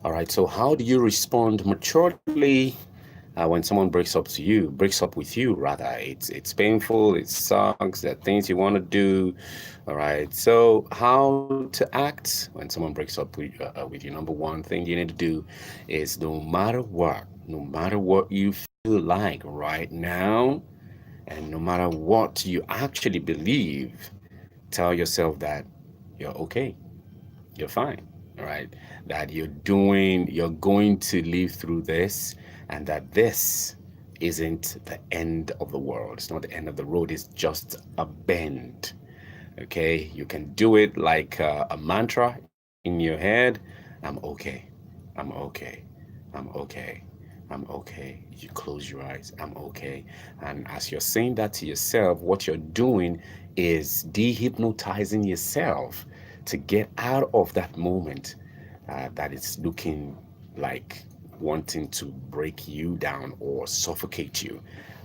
All right. So how do you respond maturely when someone breaks up with you rather? It's painful, it sucks, there are things you want to do. All right. So how to act when someone breaks up with you? Number one thing you need to do is no matter what you feel like right now, and no matter what you actually believe, tell yourself that you're okay, you're fine, all right? That you're going to live through this, and that this isn't the end of the world. It's not the end of the road, it's just a bend. Okay, you can do it like a mantra in your head. I'm okay, I'm okay, I'm okay, I'm okay. You close your eyes, I'm okay. And as you're saying that to yourself, what you're doing is dehypnotizing yourself to get out of that moment that is looking like wanting to break you down or suffocate you.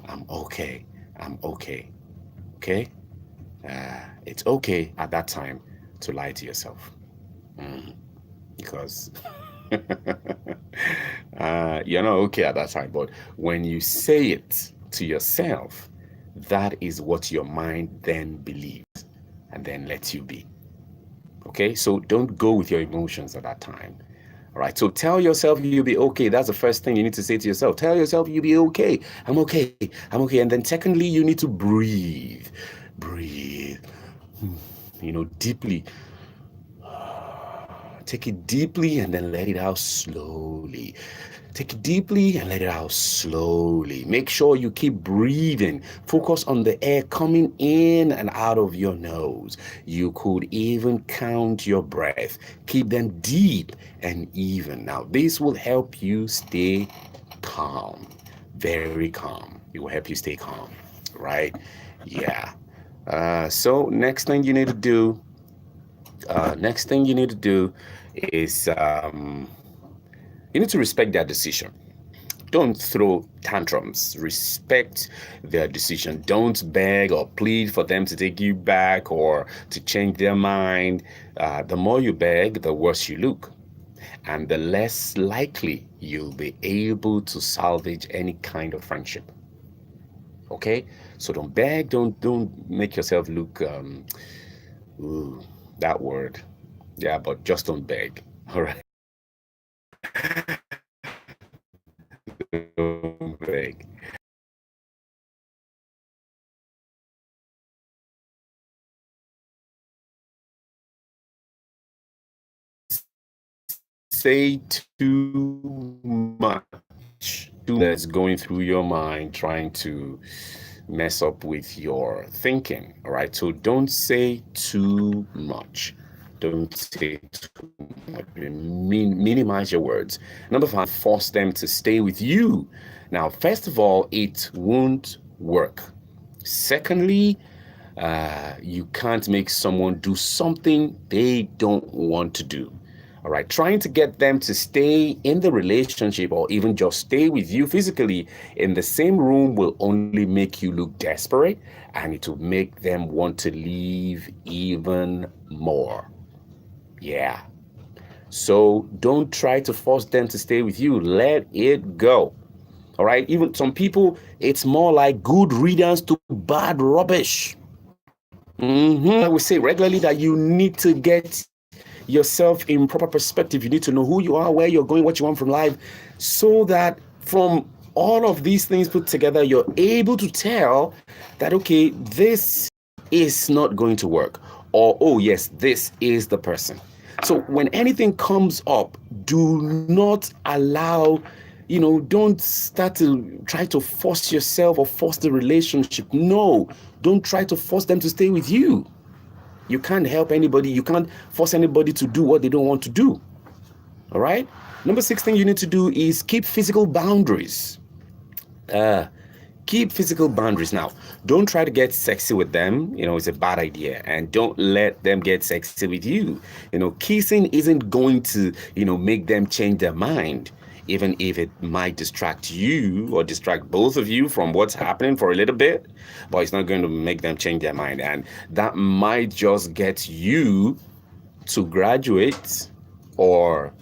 I'm okay, I'm okay, okay? It's okay at that time to lie to yourself. Because you're not okay at that time. But when you say it to yourself, that is what your mind then believes and then lets you be. Okay, so don't go with your emotions at that time. All right, so tell yourself you'll be okay. That's the first thing you need to say to yourself. Tell yourself you'll be okay. I'm okay. I'm okay. And then, secondly, you need to breathe. Breathe, deeply. Take it deeply and then let it out slowly. Take it deeply and let it out slowly. Make sure you keep breathing. Focus on the air coming in and out of your nose. You could even count your breath. Keep them deep and even. Now, this will help you stay calm, very calm. It will help you stay calm, right? Yeah. So next thing you need to do is you need to respect their decision. Don't throw tantrums. Respect their decision. Don't beg or plead for them to take you back or to change their mind. The more you beg, the worse you look, and the less likely you'll be able to salvage any kind of friendship. Okay, so don't beg. Don't make yourself look ooh, that word. Yeah, but just don't beg. All right. Don't beg. Say too much. That's going through your mind, trying to mess up with your thinking. All right. So don't say too much. Don't say too much. Minimize your words. Number five, force them to stay with you. Now, first of all, it won't work. Secondly, you can't make someone do something they don't want to do. All right, trying to get them to stay in the relationship or even just stay with you physically in the same room will only make you look desperate, and it will make them want to leave even more. Yeah. So don't try to force them to stay with you. Let it go. All right. Even some people, it's more like good riddance to bad rubbish. I would say regularly that you need to get yourself in proper perspective. You need to know who you are, where you're going, what you want from life, so that from all of these things put together, you're able to tell that, okay, this is not going to work. Or, oh, yes, this is the person. So when anything comes up, do not allow, don't start to try to force yourself or force the relationship. No, don't try to force them to stay with you. You can't help anybody. You can't force anybody to do what they don't want to do. All right? Number 16 you need to do is keep physical boundaries. Keep physical boundaries. Now, don't try to get sexy with them. It's a bad idea. And don't let them get sexy with you. Kissing isn't going to, make them change their mind, even if it might distract you or distract both of you from what's happening for a little bit, but it's not going to make them change their mind. And that might just get you to graduate or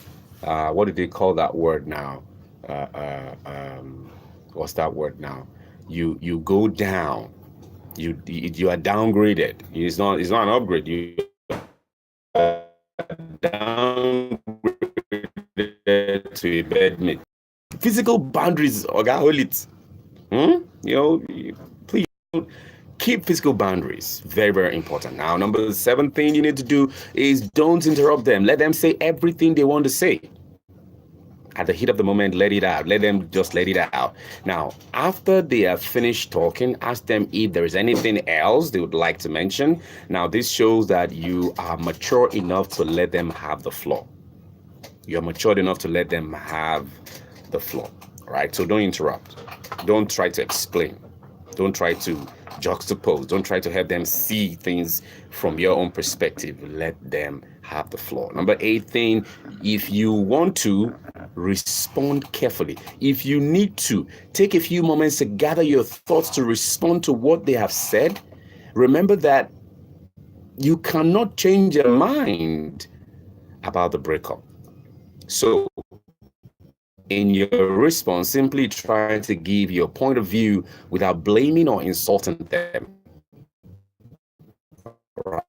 what do they call that word now? Uh, uh, um, what's that word now? You go down. You are downgraded. It's not an upgrade. You are downgraded to a bed mate. Physical boundaries, okay, hold it. Please keep physical boundaries. Very, very important. Now, number 7 thing you need to do is don't interrupt them. Let them say everything they want to say. At the heat of the moment, let it out. Let them just let it out. Now, after they have finished talking, ask them if there is anything else they would like to mention. Now, this shows that you are mature enough to let them have the floor. You're matured enough to let them have the floor, right? So don't interrupt. Don't try to explain. Don't try to juxtapose. Don't try to have them see things from your own perspective. Let them have the floor. Number 8 thing, if you want to, respond carefully. If you need to, take a few moments to gather your thoughts to respond to what they have said. Remember that you cannot change your mind about the breakup. So in your response, simply try to give your point of view without blaming or insulting them. Right.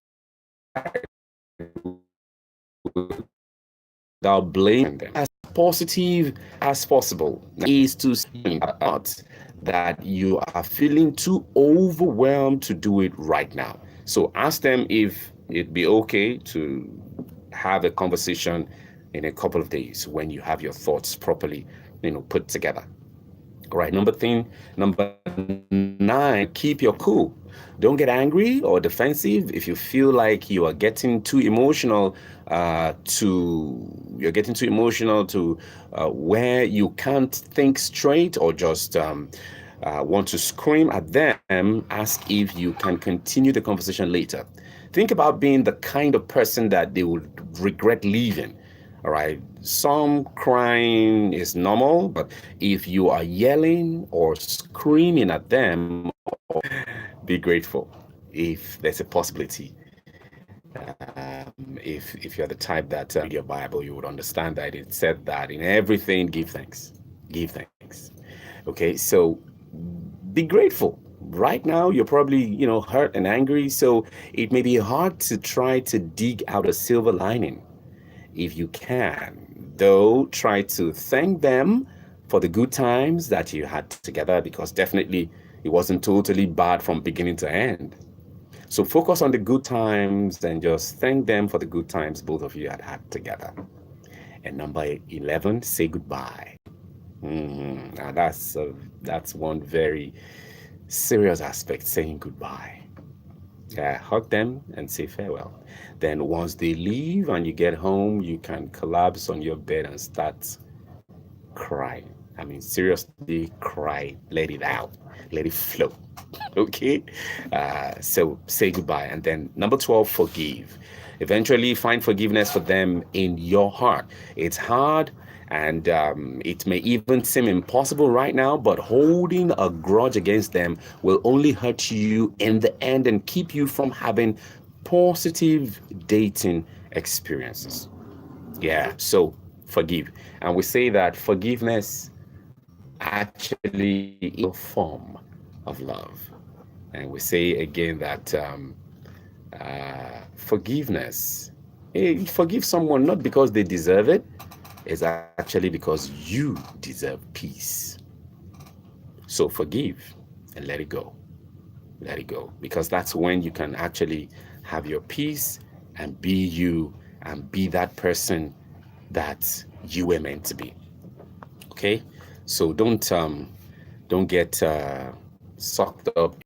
Without blaming them. As positive as possible is to say that you are feeling too overwhelmed to do it right now. So ask them if it'd be okay to have a conversation in a couple of days when you have your thoughts properly, put together. All right. Number 9, keep your cool. Don't get angry or defensive if you feel like you are getting too emotional to where you can't think straight or just want to scream at them. Ask if you can continue the conversation later. Think about being the kind of person that they would regret leaving. All right. Some crying is normal, but if you are yelling or screaming at them, be grateful if there's a possibility. If you're the type that read your Bible, you would understand that it said that in everything, give thanks. Give thanks. Okay, so be grateful. Right now, you're probably, hurt and angry, so it may be hard to try to dig out a silver lining. If you can, though, try to thank them for the good times that you had together, because definitely it wasn't totally bad from beginning to end. So focus on the good times and just thank them for the good times both of you had together. And number 11, say goodbye. Now that's one very serious aspect, saying goodbye. Hug them and say farewell. Then once they leave and you get home, you can collapse on your bed and start crying. I mean, seriously, cry. Let it out. Let it flow. Okay? So say goodbye. And then number 12, forgive. Eventually find forgiveness for them in your heart. It's hard, and it may even seem impossible right now, but holding a grudge against them will only hurt you in the end and keep you from having positive dating experiences. Yeah, so forgive. And we say that forgiveness actually is a form of love. And we say again that forgiveness, forgive someone not because they deserve it, it's actually because you deserve peace. So forgive and let it go. Let it go. Because that's when you can actually have your peace and be you and be that person that you were meant to be. Okay? So don't get sucked up,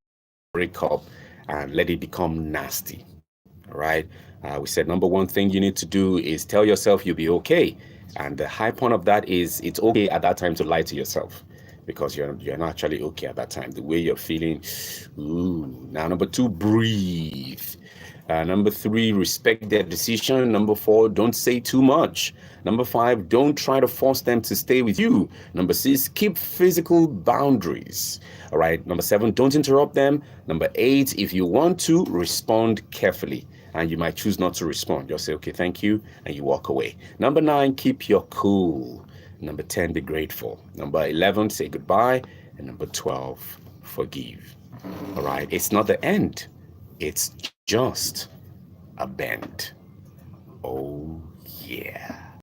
break up, and let it become nasty. All right? We said number 1 thing you need to do is tell yourself you'll be okay. And the high point of that is it's okay at that time to lie to yourself, because you're not actually okay at that time. The way you're feeling. Now, number 2, breathe. Number 3, respect their decision. Number 4, don't say too much. Number 5, don't try to force them to stay with you. Number 6, keep physical boundaries. All right. Number 7, don't interrupt them. Number 8, if you want to, respond carefully. and you might choose not to respond. Just say, okay, thank you, and you walk away. Number 9, keep your cool. Number 10, be grateful. Number 11, say goodbye. And number 12, forgive. All right, it's not the end. It's just a bend. Oh, yeah.